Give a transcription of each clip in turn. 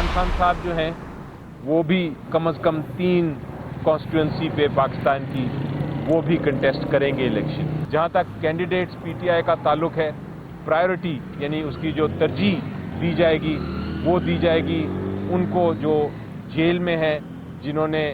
इमरान खान साहब जो हैं वो भी कम से कम 3 कॉन्स्टिट्यूंसी पे पाकिस्तान की वो भी कंटेस्ट करेंगे इलेक्शन। जहां तक कैंडिडेट्स पीटीआई का ताल्लुक है, प्रायोरिटी यानी उसकी जो तरजीह दी जाएगी वो दी जाएगी उनको जो जेल में हैं, जिन्होंने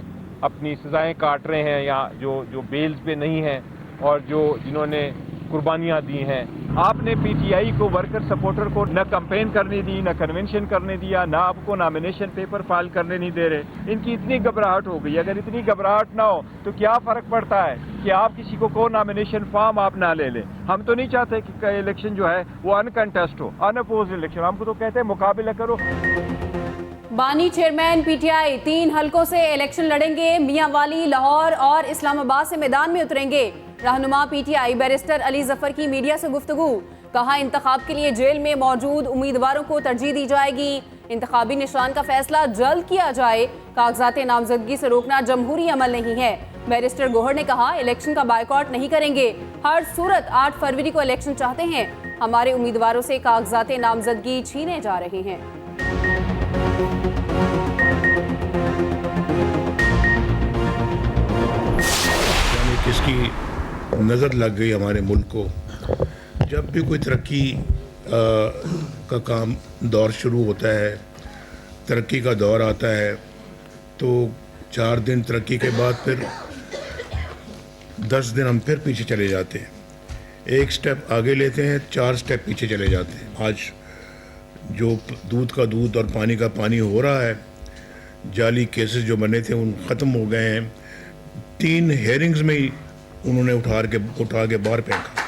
अपनी सजाएं काट रहे हैं या जो बेल्स पे नहीं हैं और जिन्होंने कुर्बानियां दी हैं। आपने पीटीआई को, वर्कर सपोर्टर को न कैंपेन करने दी, न कन्वेंशन करने दिया, न आपको नॉमिनेशन पेपर फाइल करने नहीं दे रहे। इनकी इतनी घबराहट हो गई। अगर इतनी घबराहट ना हो तो क्या फर्क पड़ता है कि आप किसी को नॉमिनेशन फॉर्म आप ना ले लें। हम तो नहीं चाहते कि इलेक्शन जो है वो अनकंटेस्ट हो, अनअपोज्ड इलेक्शन। हमको तो कहते हैं मुकाबला करो। बानी चेयरमैन पीटीआई 3 हलकों से इलेक्शन लड़ेंगे। मियांवाली, लाहौर और इस्लामाबाद से मैदान में उतरेंगे। रहनुमा पीटीआई बैरिस्टर अली जफर की मीडिया से गुफ्तगू। कहा, इंतखाब के लिए जेल में मौजूद उम्मीदवारों को तरजीह दी जाएगी। इंतखाबी निशान का फैसला जल्द किया जाए। कागजात नामजदगी से रोकना जमहूरी अमल नहीं है। बैरिस्टर गोहर ने कहा, इलेक्शन का बायकॉट नहीं करेंगे। हर सूरत 8 फरवरी को इलेक्शन चाहते हैं। हमारे उम्मीदवारों से कागजात नामजदगी छीने जा रहे हैं। जिसकी नज़र लग गई हमारे मुल्क को, जब भी कोई तरक्की का काम दौर शुरू होता है, तरक्की का दौर आता है, तो 4 दिन तरक्की के बाद फिर 10 दिन हम फिर पीछे चले जाते हैं। 1 स्टेप आगे लेते हैं, 4 स्टेप पीछे चले जाते हैं। आज जो दूध का दूध और पानी का पानी हो रहा है, जाली केसेस जो बने थे उन ख़त्म हो गए हैं। 3 हेयरिंग्स में ही उन्होंने उठा के बाहर फेंका।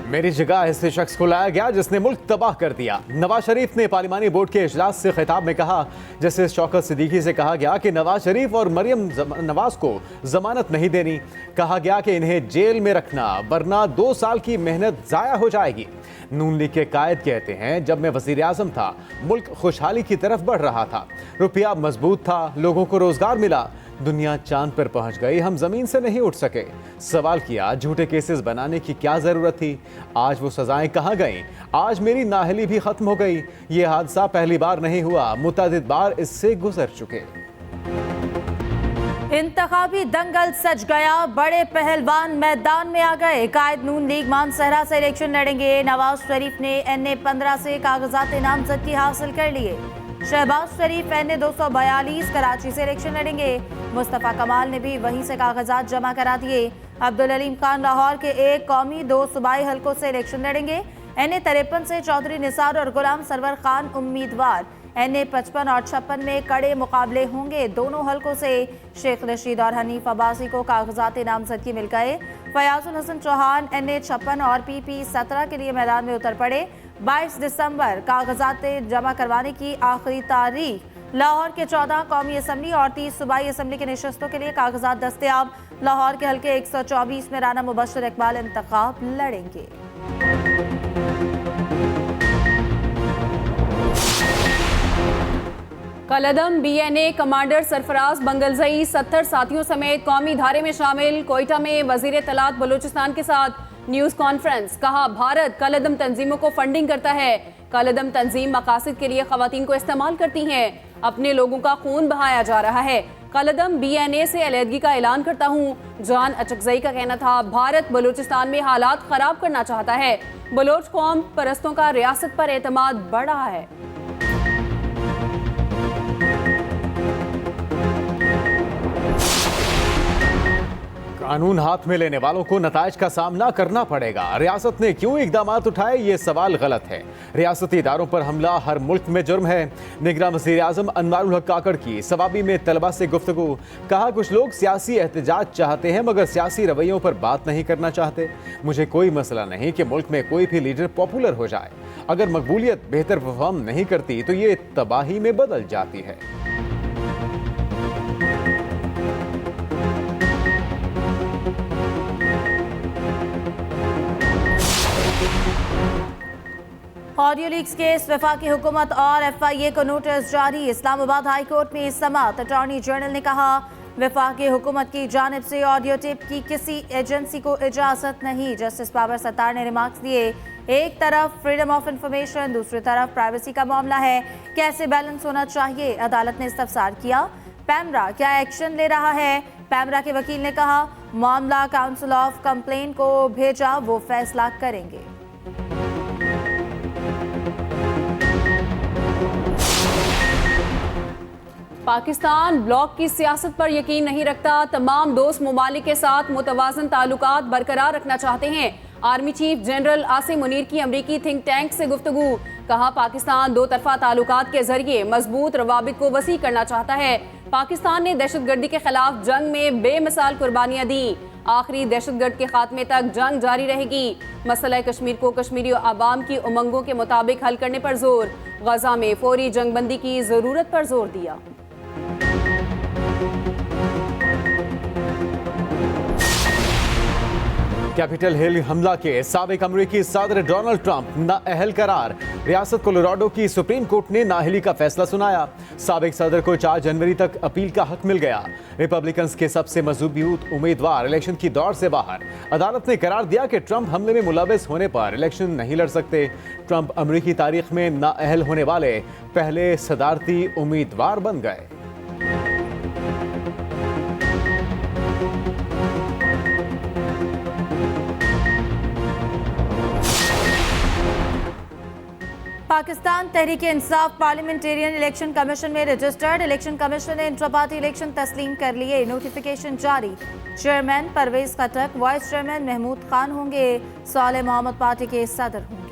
मेरी जगह ऐसे शख्स को लाया गया जिसने मुल्क तबाह कर दिया। नवाज शरीफ ने पार्लिमानी बोर्ड के इजलास से खिताब में कहा, जस्टिस शौकत सिद्दीकी से कहा गया कि नवाज शरीफ और मरियम नवाज को जमानत नहीं देनी। कहा गया कि इन्हें जेल में रखना, वरना 2 साल की मेहनत जाया हो जाएगी। नून लीग के कायद कहते हैं, जब मैं वजीर आजम था मुल्क खुशहाली की तरफ बढ़ रहा था, रुपया मजबूत था, लोगों को रोजगार मिला, दुनिया चांद पर पहुंच गई, हम जमीन से नहीं उठ सके। सवाल किया, झूठे केसेस बनाने की क्या जरूरत थी? आज वो सजाएं कहां गईं? आज मेरी नाअहली भी खत्म हो गई। ये हादसा पहली बार नहीं हुआ, मुतअद्दिद बार इससे गुजर चुके। इंतखाबी दंगल सज गया, बड़े पहलवान मैदान में आ गए। कायद नून लीग मानसहरा से इलेक्शन लड़ेंगे। नवाज शरीफ ने NA 15 से कागजात नामजदगी हासिल कर लिए। शहबाज शरीफ NA 242 कराची से इलेक्शन लड़ेंगे। मुस्तफ़ा कमाल ने भी वहीं से कागजात जमा करा दिए। अब्दुल अलीम खान लाहौर के 1 कौमी 2 सूबाई हलकों से इलेक्शन लड़ेंगे। NA 53 से चौधरी निसार और गुलाम सरवर खान उम्मीदवार। NA 55 और 56 में कड़े मुकाबले होंगे। दोनों हलकों से शेख रशीद और हनीफ अब्बासी को कागजात नामजदगी मिल गए। फयाजुल हसन चौहान NA 56 और PP 17 के लिए मैदान में उतर पड़े। 22 दिसंबर कागजात जमा करवाने की आखिरी तारीख। लाहौर के 14 कौमी असम्बली और 30 सूबाई असम्बली के नशस्तों के लिए कागजात दस्तयाब। लाहौर के हल्के 124 में राना मुबश्शिर इकबाल इंतखाब लड़ेंगे। कलदम BNA कमांडर सरफराज बंगलजई 70 साथियों समेत कौमी धारे में शामिल। कोयटा में वजीर तलात बलूचिस्तान के साथ न्यूज कॉन्फ्रेंस। कहा, भारत कलदम तंजीमों को फंडिंग करता है। कलदम तंजीम मकासद के लिए खवातीन को इस्तेमाल करती हैं। अपने लोगों का खून बहाया जा रहा है। कलदम BNA से अलहदगी का ऐलान करता हूँ। जान अचकजई का कहना था, भारत बलूचिस्तान में हालात खराब करना चाहता है। बलोच कौम परस्तों का रियासत पर एतमाद बढ़ रहा है। कानून हाथ में लेने वालों को नताइज का सामना करना पड़ेगा। रियासत ने क्यों इकदाम उठाए, ये सवाल गलत है। रियासती इदारों पर हमला हर मुल्क में जुर्म है। निगरां वज़ीर आज़म अनवारुल हक काकड़ की सवाबी में तलबा से गुफ्तगू। कहा, कुछ लोग सियासी एहतजाज चाहते हैं मगर सियासी रवैयों पर बात नहीं करना चाहते। मुझे कोई मसला नहीं कि मुल्क में कोई भी लीडर पॉपुलर हो जाए, अगर मकबूलियत बेहतर परफॉर्म नहीं करती तो ये तबाही में बदल जाती है। ऑडियो लीक्स केस, वफाकी हुकूमत और FIA को नोटिस जारी। इस्लामाबाद हाई कोर्ट में समाअत। अटॉर्नी जनरल ने कहा, वफाकी हुकूमत की जानिब से ऑडियो टेप की किसी एजेंसी को इजाजत नहीं। जस्टिस बाबर सत्तार ने रिमार्क्स दिए, एक तरफ फ्रीडम ऑफ इंफॉर्मेशन, दूसरी तरफ प्राइवेसी का मामला है, कैसे बैलेंस होना चाहिए। अदालत ने इस्तफसार किया, पैमरा क्या एक्शन ले रहा है। पैमरा के वकील ने कहा, मामला काउंसिल ऑफ कंप्लेन को भेजा, वो फैसला करेंगे। पाकिस्तान ब्लॉक की सियासत पर यकीन नहीं रखता, तमाम दोस्त ममालिक के साथ मुतवाज़न ताल्लुकात बरकरार रखना चाहते हैं। Army chief general Asim Munir की अमरीकी थिंक टैंक से गुफ्तगू, कहा पाकिस्तान दो तरफा ताल्लुकात के जरिए मजबूत रवाबित को वसी करना चाहता है। पाकिस्तान ने दहशतगर्दी के खिलाफ जंग में बेमिसाल कुर्बानियां दी, आखिरी दहशतगर्द के खात्मे तक जंग जारी रहेगी। मसला कश्मीर को कश्मीरी आवाम की उमंगों के मुताबिक हल करने पर जोर, गजा में फौरी जंगबंदी की जरूरत पर जोर दिया। कैपिटल हिल हमला के साबिक अमरीकी सदर डोनाल्ड ट्रंप नाअहल करार, रियासत कोलोराडो की सुप्रीम कोर्ट ने नाअहली का फैसला सुनाया। साबिक सदर को 4 जनवरी तक अपील का हक मिल गया। रिपब्लिकन्स के सबसे मजबूत उम्मीदवार इलेक्शन की दौड़ से बाहर। अदालत ने करार दिया कि ट्रंप हमले में मुलविस होने पर इलेक्शन नहीं लड़ सकते। ट्रंप अमरीकी तारीख में नाअहल होने वाले पहले सदारती उम्मीदवार बन गए। Pakistan Tehreek Insaf parliamentarian election commission में रजिस्टर्ड। इलेक्शन कमीशन ने इंट्रा पार्टी इलेक्शन तस्लीम कर लिए, नोटिफिकेशन जारी। चेयरमैन परवेज खटक, वाइस चेयरमैन महमूद खान होंगे, सालेह मोहम्मद पार्टी के सदर होंगे।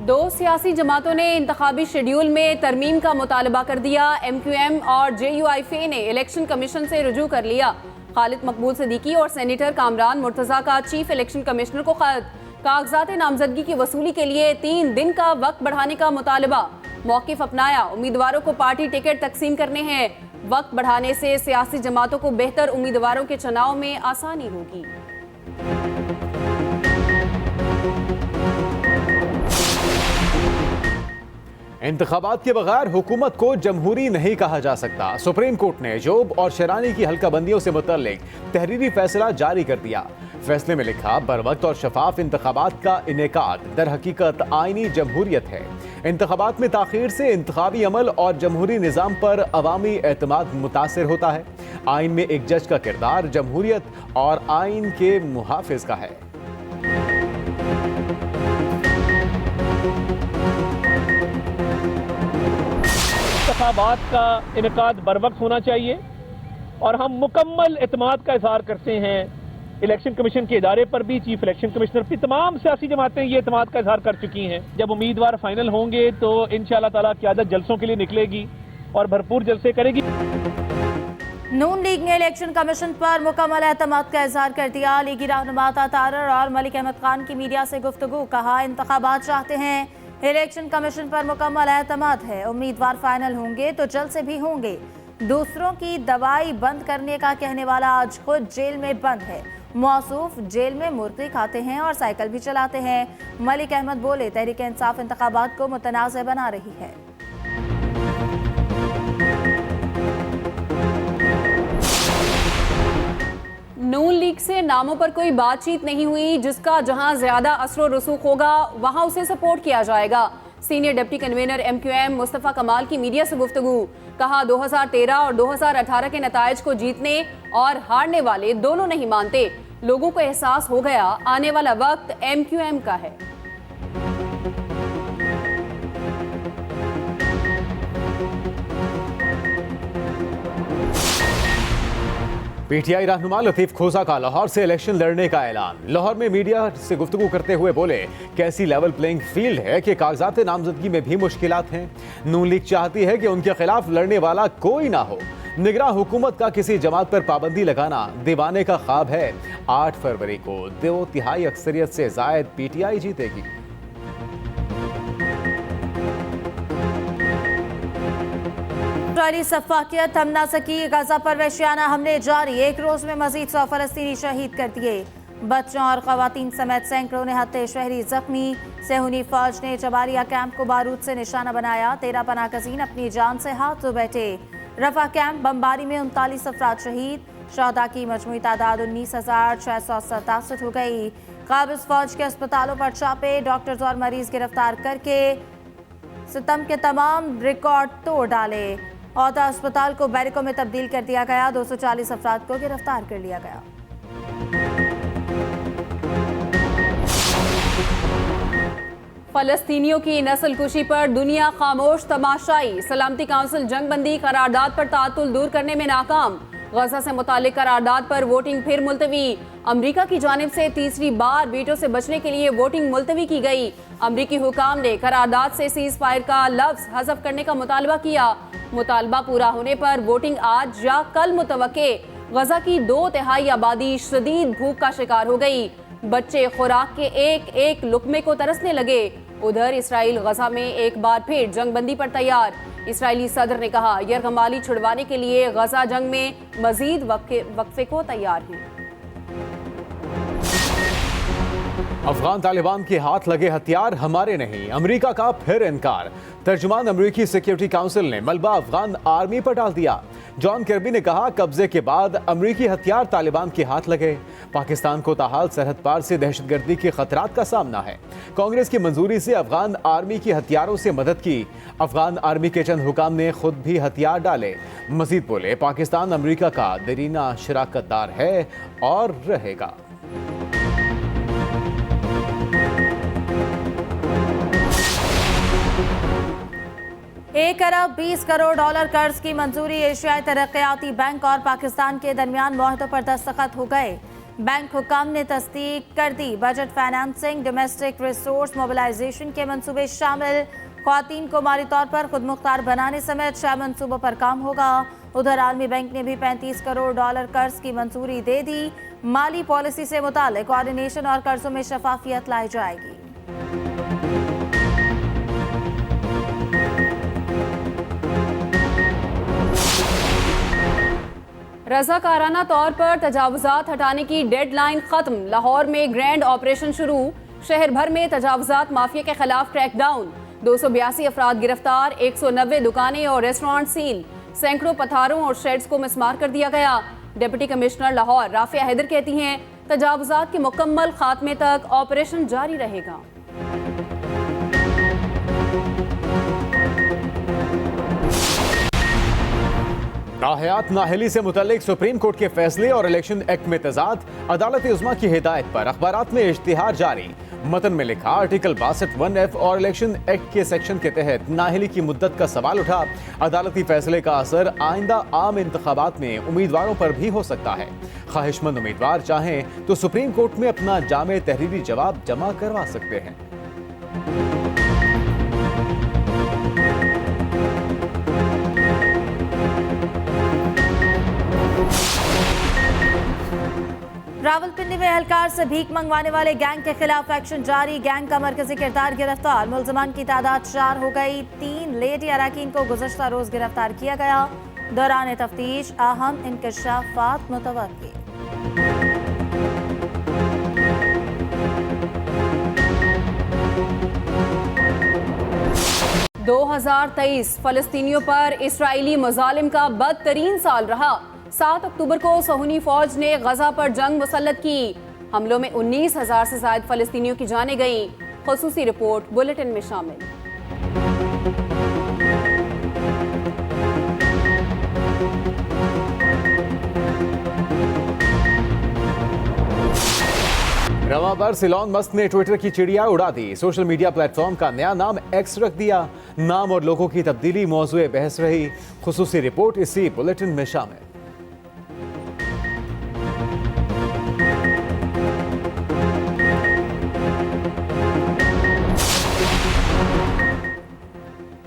दो सियासी जमातों ने इंतखाबी शेड्यूल में तरमीम का मुतालबा कर दिया। MQM और JUIF ने इलेक्शन कमीशन से रुजू कर लिया। खालिद मकबूल सिद्दीकी और सेनेटर कामरान मुर्तज़ा का चीफ इलेक्शन कमिश्नर को खत, कागजात नामजदगी की वसूली के लिए 3 दिन का वक्त बढ़ाने का मुतालबा। मौक़िफ़ अपनाया, उम्मीदवारों को पार्टी टिकट तकसीम करने हैं। वक्त बढ़ाने से सियासी जमातों को बेहतर उम्मीदवारों के चुनाव में आसानी होगी। इंतखाबात के बगैर हुकूमत को जमहूरी नहीं कहा जा सकता। सुप्रीम कोर्ट ने जोब और शरानी की हल्काबंदियों से मुतल्लिक तहरीरी फैसला जारी कर दिया। फैसले में लिखा, बरवक्त और शफाफ इंतखाबात का इनेकाद दर हकीकत आईनी जमहूरियत है। इंतखाबात में ताखीर से इंतखाबी अमल और जमहूरी निज़ाम पर अवामी एतमाद मुतासिर होता है। आइन में एक जज का किरदार जमहूरियत और आइन के मुहाफिज का है। इंतखाबात का इनेकाद बरवक्त होना चाहिए और हम मुकम्मल एतमाद का इजहार करते हैं इलेक्शन कमीशन के इदारे पर भी। चीफ इलेक्शन कमिश्नर भी तमाम सियासी जमातें ये एतमाद का इजहार कर चुकी हैं। जब उम्मीदवार फाइनल होंगे तो इंशाअल्लाह ताला क़यादत जलसों के लिए निकलेगी और भरपूर जलसे करेगी। नून लीग ने इलेक्शन कमीशन पर मुकम्मल एतमाद का इजहार कर दिया। लीगी रहनुमा तारर और मलिक अहमद खान की मीडिया से गुफ्तगू, कहा इंतखाबात चाहते हैं, इलेक्शन कमीशन पर मुकम्मल एतमाद है। उम्मीदवार फाइनल होंगे तो जल्द से भी होंगे। दूसरों की दवाई बंद करने का कहने वाला आज खुद जेल में बंद है। मौसूफ जेल में मुर्गी खाते हैं और साइकिल भी चलाते हैं। मलिक अहमद बोले, तहरीक इंसाफ इंतखाबात को मुतनाज़ बना रही है। नून लीग से नामों पर कोई बातचीत नहीं हुई। जिसका जहां ज्यादा असर रसूख होगा वहां उसे सपोर्ट किया जाएगा। Senior deputy convener MQM Mustafa कमाल की मीडिया से गुफ्तगू, कहा 2013 और 2018 के नताइज को जीतने और हारने वाले दोनों नहीं मानते। लोगों को एहसास हो गया, आने वाला वक्त MQM का है। PTI रहनुमा लतीफ खोसा का लाहौर से इलेक्शन लड़ने का ऐलान। लाहौर में मीडिया से गुफ्तगू करते हुए बोले, कैसी लेवल प्लेइंग फील्ड है कि कागजात नामजदगी में भी मुश्किलात हैं। नून लीग चाहती है कि उनके खिलाफ लड़ने वाला कोई ना हो। निगरान हुकूमत का किसी जमात पर पाबंदी लगाना दीवाने का ख्वाब है। 8 फरवरी को 2/3 अक्सरियत से जायद PTI जीतेगी। इसराइली सफाकियत थम ना सकी, गजा पर वहशियाना हमले जारी। एक रोज में मजीद 100 फलस्तीनी शहीद कर दिए। बच्चों और खवातीन समेत सैकड़ों निहत्थे शहरी जख्मी। सेहूनी फौज ने जबारिया कैंप को बारूद से निशाना बनाया। 13 पनाहगजीन अपनी जान से हाथ धो बैठे। रफा कैंप बमबारी में 39 अफराद शहीद। शहदा की मजमूई तादाद 19,667 हो गई। काबिज फौज के अस्पतालों पर छापे, डॉक्टर्स और मरीज गिरफ्तार करके सितम के तमाम रिकॉर्ड तोड़ डाले। औदा अस्पताल को बैरिकों में तब्दील कर दिया गया। 240 अफराद को गिरफ्तार कर लिया गया। फलस्तीनियों की नस्लकुशी पर दुनिया खामोश तमाशाई। सलामती काउंसिल जंगबंदी करारदाद पर तातुल दूर करने में नाकाम। गजा से मुतालिक करारदाद पर वोटिंग फिर मुलतवी। अमरीका की जानिब से तीसरी बार वीटो से बचने के लिए वोटिंग मुलतवी की गई। अमरीकी हुकाम ने करारदाद से सीज फायर का लफ्ज हज़फ करने का मुतालबा किया। मुतालबा पूरा होने पर वोटिंग आज या कल मुतवक्के। गजा की 2/3 आबादी शदीद भूख का शिकार हो गई। बच्चे खुराक के एक एक लुकमे को तरसने लगे। उधर इसराइल गजा में एक बार फिर जंगबंदी पर तैयार। इसराइली सदर ने कहा यरगमाली छुड़वाने के लिए गजा जंग में मजीद वक्फे को तैयार हैं। अफगान तालिबान के हाथ लगे हथियार हमारे नहीं, अमेरिका का फिर इनकार। तर्जुमान अमेरिकी सिक्योरिटी काउंसिल ने मलबा अफगान आर्मी पर डाल दिया। जॉन कर्बी ने कहा कब्जे के बाद अमेरिकी हथियार तालिबान के हाथ लगे। पाकिस्तान को ताहाल सरहद पार से दहशतगर्दी के खतरात का सामना है। कांग्रेस की मंजूरी से अफगान आर्मी की हथियारों से मदद की। अफगान आर्मी के चंद हुकाम ने खुद भी हथियार डाले। मजीद बोले पाकिस्तान अमेरिका का देरीना शराकतदार है और रहेगा। 1 अरब 20 करोड़ डॉलर कर्ज की मंजूरी। एशियाई तरक्याती बैंक और पाकिस्तान के दरमियान मुआहदों पर दस्तखत हो गए। बैंक हुकाम ने तस्दीक कर दी। Budget financing, domestic resource mobilisation के मंसूबे शामिल। ख्वातीन को माली तौर पर खुद मुख्तार बनाने समेत 6 मंसूबों पर काम होगा। उधर आलमी बैंक ने भी 35 करोड़ डॉलर कर्ज की मंजूरी दे दी। माली पॉलिसी से मुतालिक कोऑर्डिनेशन और कर्जों में शफाफियत लाई जाएगी। रज़ाकाराना तौर पर तजावुज़ात हटाने की डेडलाइन खत्म। लाहौर में ग्रैंड ऑपरेशन शुरू। शहर भर में तजावुज़ात माफिया के खिलाफ क्रैकडाउन। 282 अफराद गिरफ्तार। 190 दुकानें और रेस्टोरेंट सील। सैकड़ों पथारों और शेड्स को मिसमार कर दिया गया। डिप्टी कमिश्नर लाहौर राफिया हैदर कहती हैं तजावुज़ात के मुकम्मल खात्मे तक ऑपरेशन जारी रहेगा। नाहयात नाहली से मुतल्लिक सुप्रीम कोर्ट के फैसले और इलेक्शन एक्ट में तजाद। अदालत उज़्मा की हिदायत पर अखबारात में इश्तिहार जारी। मतन में लिखा आर्टिकल 62(1)(f) और इलेक्शन एक्ट के सेक्शन के तहत नाहली की मुद्दत का सवाल उठा। अदालती फैसले का असर आइंदा आम इंतखाबात में उम्मीदवारों पर भी हो सकता है। ख्वाहिशमंद उम्मीदवार चाहें तो सुप्रीम कोर्ट में अपना जामे तहरीरी जवाब जमा करवा सकते हैं। रावलपिंडी में एहलकार से भीख मंगवाने वाले गैंग के खिलाफ एक्शन जारी। गैंग का मरकजी किरदार गिरफ्तार। मुलजमान की तादाद 4 हो गई। 3 लेडी अराकीन को गुज़श्ता रोज गिरफ्तार किया गया। दौरान तफ्तीश अहम इंकशाफात मुतवक्की। 2023 फलस्तीनियों पर इसराइली मजालिम का बदतरीन साल रहा। 7 अक्टूबर को सहूनी फौज ने गजा पर जंग मुसल्लत की। हमलों में 19,000 से ज्यादा फलस्तीनियों की जानें गईं। खुसूसी रिपोर्ट बुलेटिन में शामिल। रवाबर इलॉन मस्क ने ट्विटर की चिड़िया उड़ा दी। सोशल मीडिया प्लेटफॉर्म का नया नाम एक्स रख दिया। नाम और लोगों की तब्दीली मौजूए बहस रही। खुसूसी रिपोर्ट इसी बुलेटिन में शामिल।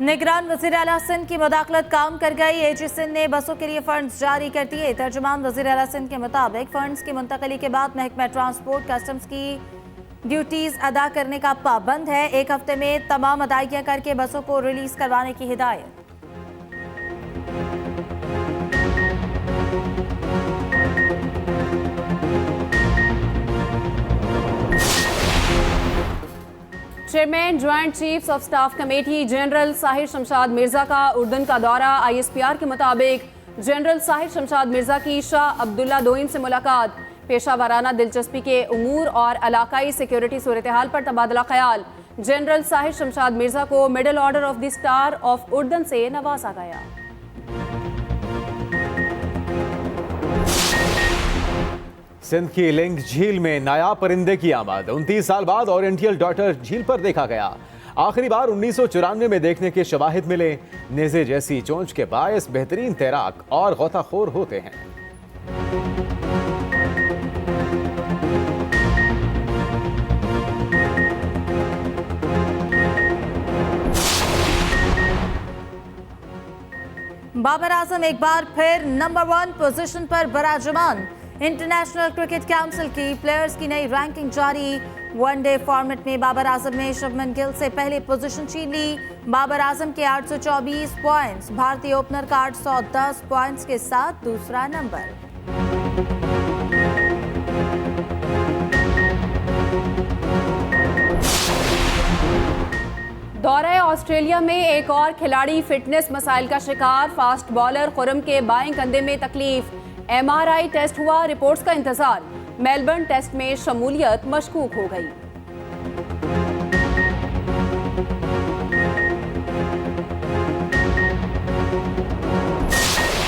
निगरान वज़ीर आला सिंध की मुदाखलत काम कर गई। एजी सिंध ने बसों के लिए फंड्स जारी कर दिए। तर्जुमान वज़ीर आला सिंध के मुताबिक फंड्स की मुंतकली के बाद महकमा ट्रांसपोर्ट कस्टम्स की ड्यूटीज अदा करने का पाबंद है। 1 हफ्ते में तमाम अदायगियां करके बसों को रिलीज करवाने की हिदायत। Chairman joint chiefs of staff committee general Sahir Shamshad Mirza का उर्दन का दौरा। ISPR के मुताबिक जनरल साहिर शमशाद मिर्जा की शाह अब्दुल्ला दोइन से मुलाकात। पेशा वाराना दिलचस्पी के उमूर और इलाकाई सिक्योरिटी सूरत हाल पर तबादला ख्याल। जनरल साहिर शमशाद मिर्जा को medal order of the star of उर्दन से नवाजा गया। सिंध की लिंग झील में नायाब परिंदे की आमद। 29 साल बाद ओरिएंटल डॉटर झील पर देखा गया। आखिरी बार 1994 में देखने के शवाहिद मिले। नेज़े जैसी चोंच के बायस बेहतरीन तैराक और गौताखोर होते हैं। बाबर आजम एक बार फिर नंबर 1 पोजीशन पर बराजमान। इंटरनेशनल क्रिकेट काउंसिल की प्लेयर्स की नई रैंकिंग जारी। वनडे फॉर्मेट में बाबर आजम ने शुभमन गिल से पहली पोजीशन छीन ली। बाबर आजम के 824 पॉइंट्स, भारतीय ओपनर का 810 पॉइंट्स के साथ दूसरा नंबर। दौरे ऑस्ट्रेलिया में एक और खिलाड़ी फिटनेस मसाइल का शिकार। फास्ट बॉलर खुरम के बाएं कंधे में तकलीफ। MRI टेस्ट हुआ, रिपोर्ट्स का इंतजार। मेलबर्न टेस्ट में शमूलियत मशकूक हो गई।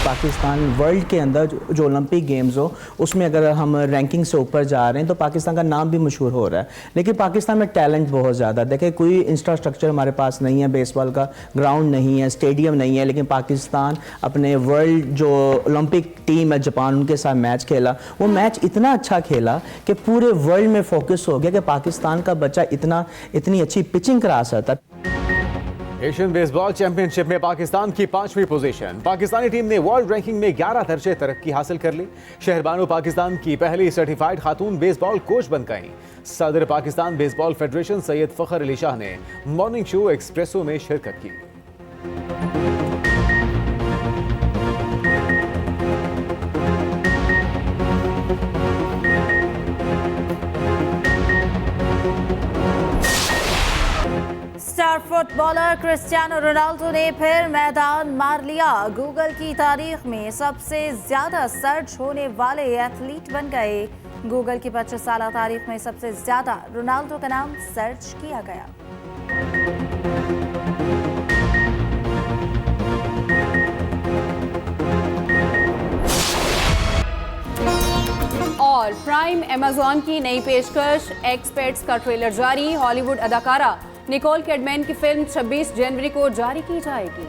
पाकिस्तान वर्ल्ड के अंदर जो ओलंपिक गेम्स हो उसमें अगर हम रैंकिंग से ऊपर जा रहे हैं तो पाकिस्तान का नाम भी मशहूर हो रहा है। लेकिन पाकिस्तान में टैलेंट बहुत ज़्यादा, देखिए कोई इंफ्रास्ट्रक्चर हमारे पास नहीं है, बेसबॉल का ग्राउंड नहीं है, स्टेडियम नहीं है, लेकिन पाकिस्तान अपने वर्ल्ड जो ओलंपिक टीम है जापान उनके साथ मैच खेला, वो मैच इतना अच्छा खेला कि पूरे वर्ल्ड में फोकस हो गया कि पाकिस्तान का बच्चा इतनी अच्छी पिचिंग करा सकता। एशियन बेसबॉल चैंपियनशिप में पाकिस्तान की 5वीं पोजीशन। पाकिस्तानी टीम ने वर्ल्ड रैंकिंग में 11 दर्जे तरक्की हासिल कर ली। शहरबानो पाकिस्तान की पहली सर्टिफाइड खातून बेसबॉल कोच बन गईं। सदर पाकिस्तान बेसबॉल फेडरेशन सैयद फखर अली शाह ने मॉर्निंग शो एक्सप्रेसो में शिरकत की। स्टार फुटबॉलर क्रिस्टियानो रोनाल्डो ने फिर मैदान मार लिया। गूगल की तारीख में सबसे ज्यादा सर्च होने वाले एथलीट बन गए। गूगल की 25 साल तारीख में सबसे ज्यादा रोनाल्डो का नाम सर्च किया गया। और प्राइम अमेज़न की नई पेशकश एक्सपेट्स का ट्रेलर जारी। हॉलीवुड अदाकारा निकोल किडमैन की फिल्म 26 जनवरी को जारी की जाएगी।